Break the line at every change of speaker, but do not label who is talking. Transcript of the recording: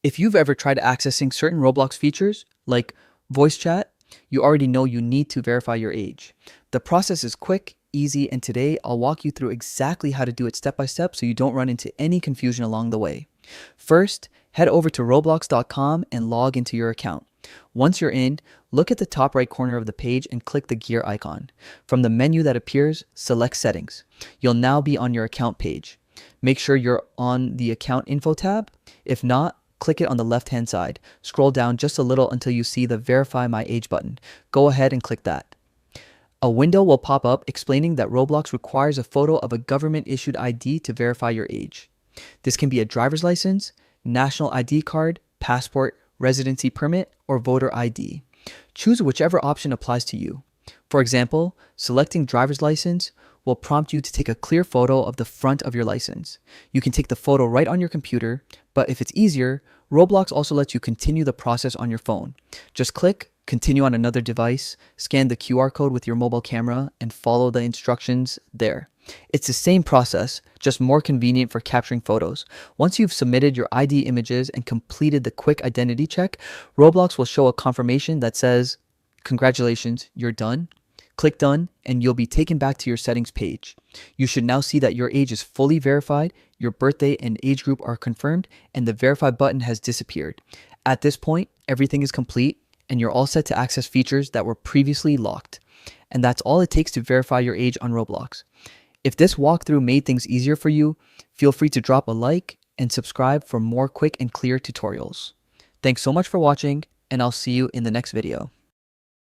If you've ever tried accessing certain Roblox features, like voice chat, you already know you need to verify your age. The process is quick, easy, and today I'll walk you through exactly how to do it step by step so you don't run into any confusion along the way. First, head over to roblox.com and log into your account. Once you're in, look at the top right corner of the page and click the gear icon. From the menu that appears, select Settings. You'll now be on your account page. Make sure you're on the Account Info tab. If not, click it on the left-hand side. Scroll down just a little until you see the Verify My Age button. Go ahead and click that. A window will pop up explaining that Roblox requires a photo of a government-issued ID to verify your age. This can be a driver's license, national ID card, passport, residency permit, or voter ID. Choose whichever option applies to you. For example, selecting driver's license will prompt you to take a clear photo of the front of your license. You can take the photo right on your computer, but if it's easier, Roblox also lets you continue the process on your phone. Just click Continue on another device, scan the QR code with your mobile camera, and follow the instructions there. It's the same process, just more convenient for capturing photos. Once you've submitted your ID images and completed the quick identity check, Roblox will show a confirmation that says, "Congratulations, you're done." Click Done, and you'll be taken back to your settings page. You should now see that your age is fully verified, your birthday and age group are confirmed, and the Verify button has disappeared. At this point, everything is complete, and you're all set to access features that were previously locked. And that's all it takes to verify your age on Roblox. If this walkthrough made things easier for you, feel free to drop a like and subscribe for more quick and clear tutorials. Thanks so much for watching, and I'll see you in the next video.